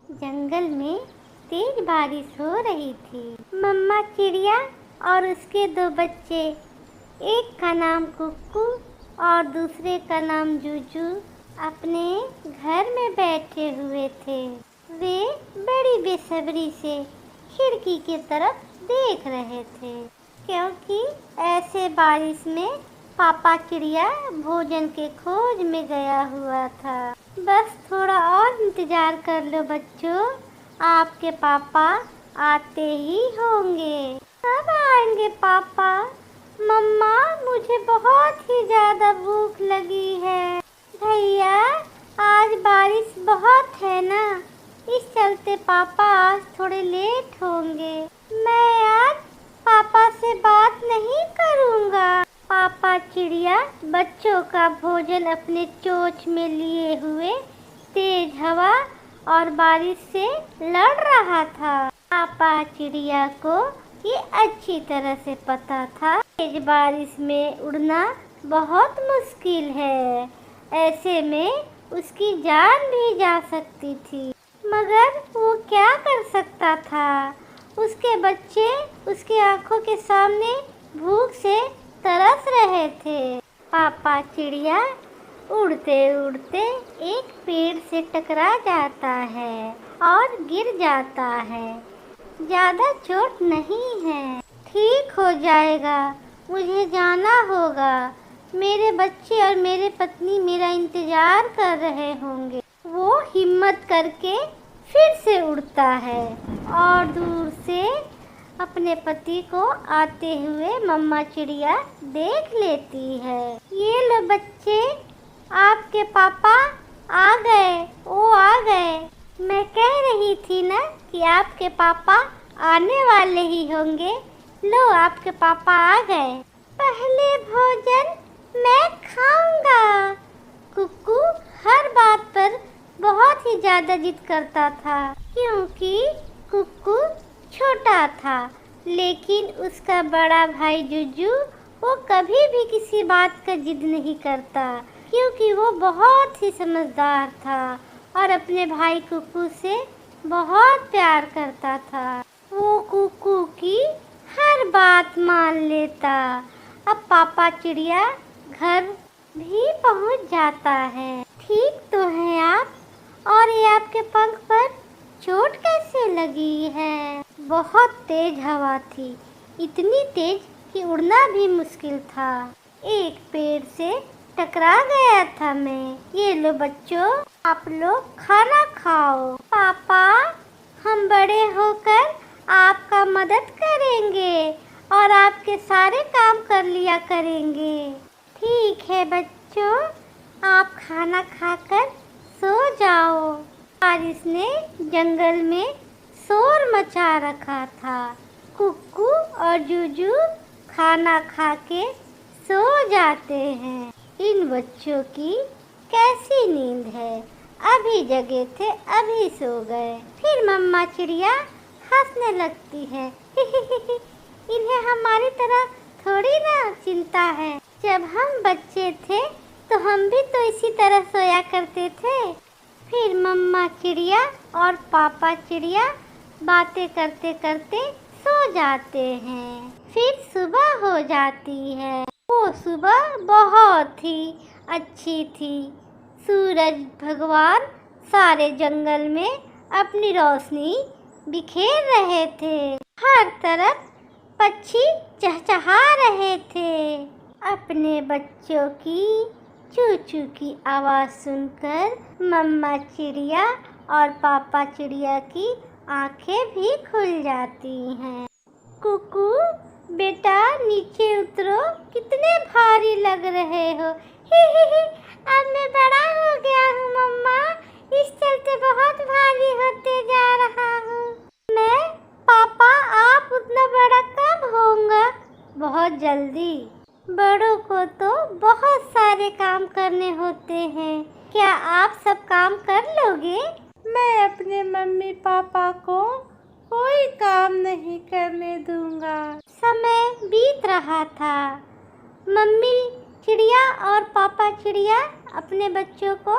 जंगल में तेज बारिश हो रही थी। मम्मा चिड़िया और उसके दो बच्चे, एक का नाम कुक्कू और दूसरे का नाम जूजू, अपने घर में बैठे हुए थे। वे बड़ी बेसब्री से खिड़की की तरफ देख रहे थे, क्योंकि ऐसे बारिश में पापा चिड़िया भोजन के खोज में गया हुआ था। बस थोड़ा और इंतजार कर लो बच्चों, आपके पापा आते ही होंगे। कब आएंगे पापा? मम्मा, मुझे बहुत ही ज्यादा भूख लगी है। भैया, आज बारिश बहुत है ना, इस चलते पापा आज थोड़े लेट होंगे। मैं आज पापा से बात नहीं करूँगा। पापा चिड़िया बच्चों का भोजन अपने चोंच में लिए हुए तेज हवा और बारिश से लड़ रहा था। पापा चिड़िया को ये अच्छी तरह से पता था, तेज बारिश में उड़ना बहुत मुश्किल है, ऐसे में उसकी जान भी जा सकती थी। मगर वो क्या कर सकता था? उसके बच्चे उसकी आंखों के सामने भूख से तरस रहे थे। पापा चिड़िया उड़ते उड़ते एक पेड़ से टकरा जाता है और गिर जाता है। ज्यादा चोट नहीं है, ठीक हो जाएगा। मुझे जाना होगा, मेरे बच्चे और मेरे पत्नी मेरा इंतजार कर रहे होंगे। वो हिम्मत करके फिर से उड़ता है और दूर से अपने पति को आते हुए मम्मा चिड़िया देख लेती है। ये लो बच्चे, आपके पापा आ गए, वो आ गए। मैं कह रही थी ना कि आपके पापा आने वाले ही होंगे। लो, आपके पापा आ गए। पहले भोजन मैं खाऊंगा। कुक्कू हर बात पर बहुत ही ज्यादा जिद करता था, क्योंकि कुक्कू छोटा था, लेकिन उसका बड़ा भाई जूजू वो कभी भी किसी बात का जिद नहीं करता, क्योंकि वो बहुत ही समझदार था और अपने भाई कुक्कू से बहुत प्यार करता था। वो कुक्कू की हर बात मान लेता। अब पापा चिड़िया घर भी पहुंच जाता है। ठीक तो है आप? और ये आपके पंख पर चोट कैसे लगी है? बहुत तेज हवा थी, इतनी तेज कि उड़ना भी मुश्किल था। एक पेड़ से टकरा गया था मैं। ये लो बच्चों, आप लोग खाना खाओ। पापा, हम बड़े होकर आपका मदद करेंगे और आपके सारे काम कर लिया करेंगे। ठीक है बच्चों, आप खाना खाकर सो जाओ। बारिश ने जंगल में शोर मचा रखा था। कुक्कू और जूजू खाना खा के सो जाते हैं। इन बच्चों की कैसी नींद है, अभी जगे थे अभी सो गए। फिर मम्मा चिड़िया हंसने लगती है। इन्हें हमारी तरह थोड़ी ना चिंता है। जब हम बच्चे थे तो हम भी तो इसी तरह सोया करते थे। फिर मम्मा चिड़िया और पापा चिड़िया बातें करते करते सो जाते हैं। फिर सुबह हो जाती है। वो सुबह बहुत ही अच्छी थी। सूरज भगवान सारे जंगल में अपनी रोशनी बिखेर रहे थे। हर तरफ पक्षी चहचहा रहे थे। अपने बच्चों की चू चू की आवाज़ सुनकर मम्मा चिड़िया और पापा चिड़िया की आंखें भी खुल जाती हैं। कुकू बेटा, नीचे उतरो, कितने भारी लग रहे हो। ही अब मैं बड़ा हो गया हूँ मम्मा, इस चलते बहुत भारी होते जा रहा हूँ। मैं? पापा, आप उतना बड़ा कब होऊंगा? बहुत जल्दी। बड़ों को तो बहुत सारे काम करने होते हैं, क्या आप सब काम कर लोगे? मैं अपने मम्मी पापा को कोई काम नहीं करने दूंगा। समय बीत रहा था। मम्मी चिड़िया और पापा चिड़िया अपने बच्चों को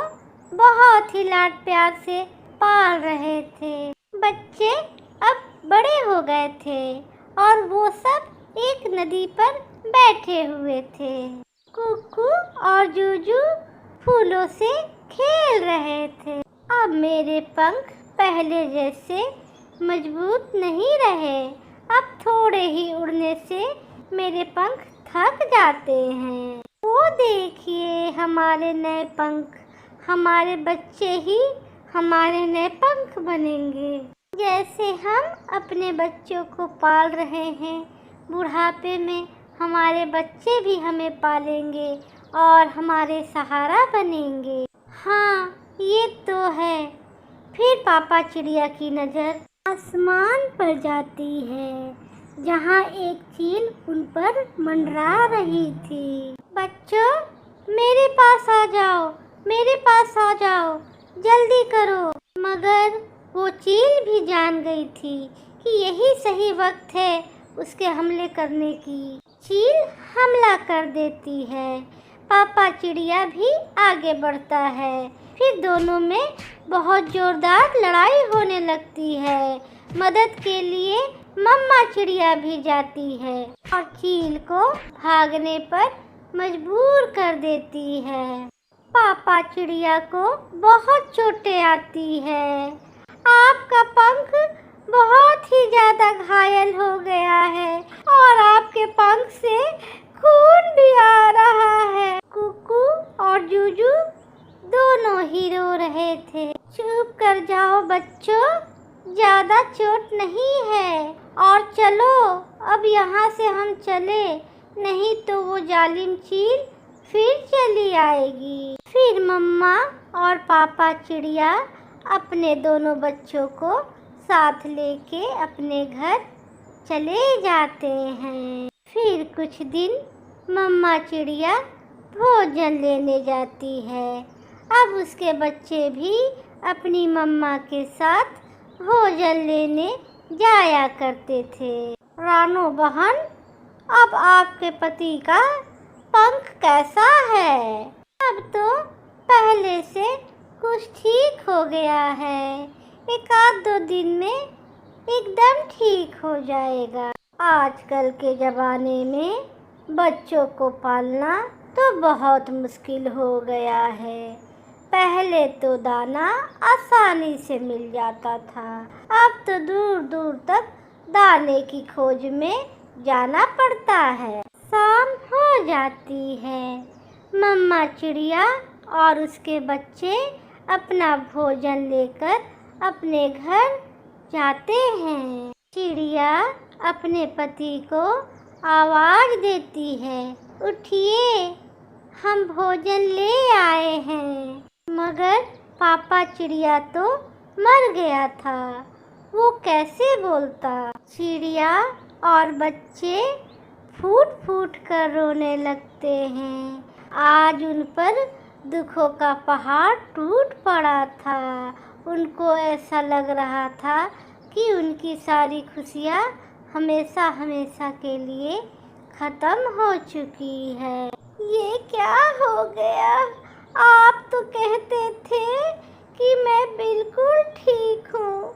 बहुत ही लाड प्यार से पाल रहे थे। बच्चे अब बड़े हो गए थे और वो सब एक नदी पर बैठे हुए थे। कुकू और जूजू फूलों से खेल रहे थे। अब मेरे पंख पहले जैसे मजबूत नहीं रहे। अब थोड़े ही उड़ने से मेरे पंख थक जाते हैं। वो देखिए हमारे नए पंख, हमारे बच्चे ही हमारे नए पंख बनेंगे। जैसे हम अपने बच्चों को पाल रहे हैं, बुढ़ापे में हमारे बच्चे भी हमें पालेंगे और हमारे सहारा बनेंगे। हाँ, ये तो है। फिर पापा चिड़िया की नज़र आसमान पर जाती है, जहाँ एक चील उन पर मंडरा रही थी। बच्चों, मेरे पास आ जाओ, मेरे पास आ जाओ, जल्दी करो। मगर वो चील भी जान गई थी कि यही सही वक्त है उसके हमले करने की। चील हमला कर देती है। पापा चिड़िया भी आगे बढ़ता है। फिर दोनों में बहुत जोरदार लड़ाई होने लगती है। मदद के लिए मम्मा चिड़िया भी जाती है और चील को भागने पर मजबूर कर देती है। पापा चिड़िया को बहुत चोटें आती है। आपका पंख बहुत ही ज्यादा घायल हो गया है और आपके पंख से खून भी आ रहा है। कुकू और जूजू दोनों ही रो रहे थे। चुप कर जाओ बच्चों, ज्यादा चोट नहीं है और चलो अब यहाँ से हम चले, नहीं तो वो जालिम चील फिर चली आएगी। फिर मम्मा और पापा चिड़िया अपने दोनों बच्चों को साथ लेके अपने घर चले जाते हैं। फिर कुछ दिन मम्मा चिड़िया भोजन लेने जाती है। अब उसके बच्चे भी अपनी मम्मा के साथ भोजन लेने जाया करते थे। रानो बहन, अब आपके पति का पंख कैसा है? अब तो पहले से कुछ ठीक हो गया है। एक आध दो दिन में एकदम ठीक हो जाएगा। आजकल के ज़माने में बच्चों को पालना तो बहुत मुश्किल हो गया है। पहले तो दाना आसानी से मिल जाता था, अब तो दूर दूर तक दाने की खोज में जाना पड़ता है। शाम हो जाती है। मम्मा चिड़िया और उसके बच्चे अपना भोजन लेकर अपने घर जाते हैं। चिड़िया अपने पति को आवाज़ देती है, उठिए, हम भोजन ले आए हैं। मगर पापा चिड़िया तो मर गया था, वो कैसे बोलता? चिड़िया और बच्चे फूट फूट कर रोने लगते हैं। आज उन पर दुखों का पहाड़ टूट पड़ा था। उनको ऐसा लग रहा था कि उनकी सारी खुशियाँ हमेशा हमेशा के लिए ख़त्म हो चुकी है। ये क्या हो गया? आप तो कहते थे कि मैं बिल्कुल ठीक हूँ,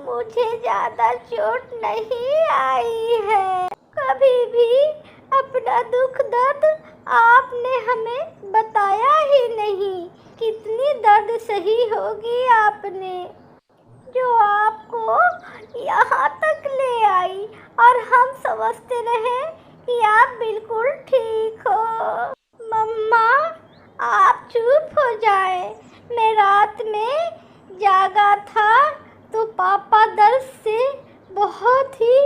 मुझे ज़्यादा चोट नहीं आई है। कभी भी अपना दुख दर्द आपने हमें बताया ही नहीं। कितनी दर्द सही होगी आपने, जो आपको यहाँ तक ले आई और हम समझते रहे कि आप बिल्कुल ठीक हो। मम्मा, आप चुप हो जाए। मैं रात में जागा था तो पापा दर्द से बहुत ही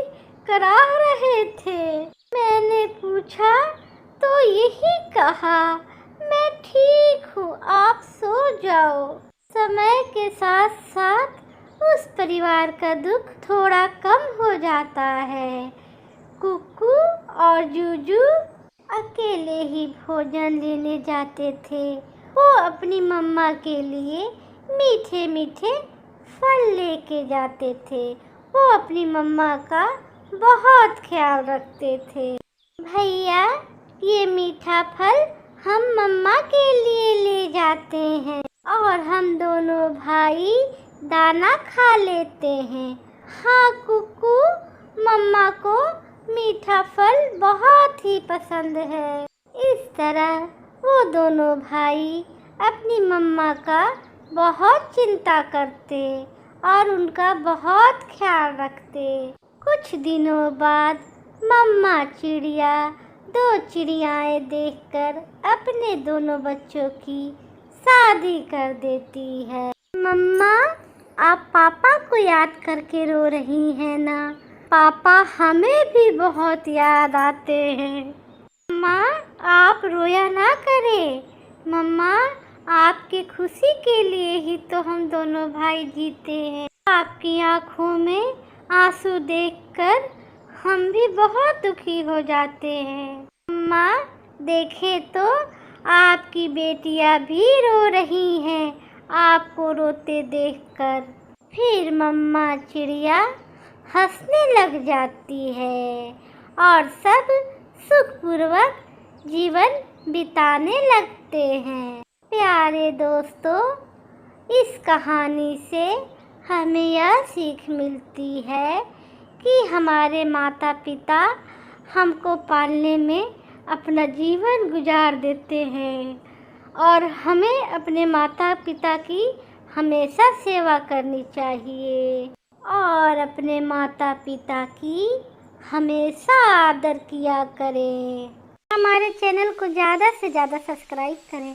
कराह रहे थे। मैंने पूछा तो यही कहा, मैं ठीक हूँ, आप सो जाओ। समय के साथ साथ उस परिवार का दुख थोड़ा कम हो जाता है। कुकू और जूजू अकेले ही भोजन लेने जाते थे। वो अपनी मम्मा के लिए मीठे मीठे फल लेके जाते थे। वो अपनी मम्मा का बहुत ख्याल रखते थे। भैया, ये मीठा फल हम मम्मा के लिए ले जाते हैं और हम दोनों भाई दाना खा लेते हैं। हाँ कुकू, मम्मा को मीठा फल बहुत ही पसंद है। इस तरह वो दोनों भाई अपनी मम्मा का बहुत चिंता करते और उनका बहुत ख्याल रखते। कुछ दिनों बाद मम्मा चिड़िया दो चिड़ियाएँ देखकर अपने दोनों बच्चों की शादी कर देती है। मम्मा, आप पापा को याद करके रो रही हैं ना? पापा हमें भी बहुत याद आते हैं। मम्मा, आप रोया ना करें। मम्मा, आपकी खुशी के लिए ही तो हम दोनों भाई जीते हैं। आपकी आँखों में आंसू देखकर हम भी बहुत दुखी हो जाते हैं। मम्मा, देखें तो आपकी बेटियां भी रो रही हैं आपको रोते देखकर। फिर मम्मा चिड़िया हंसने लग जाती है और सब सुखपूर्वक जीवन बिताने लगते हैं। प्यारे दोस्तों, इस कहानी से हमें यह सीख मिलती है कि हमारे माता पिता हमको पालने में अपना जीवन गुजार देते हैं और हमें अपने माता पिता की हमेशा सेवा करनी चाहिए और अपने माता पिता की हमेशा आदर किया करें। हमारे चैनल को ज़्यादा से ज़्यादा सब्सक्राइब करें।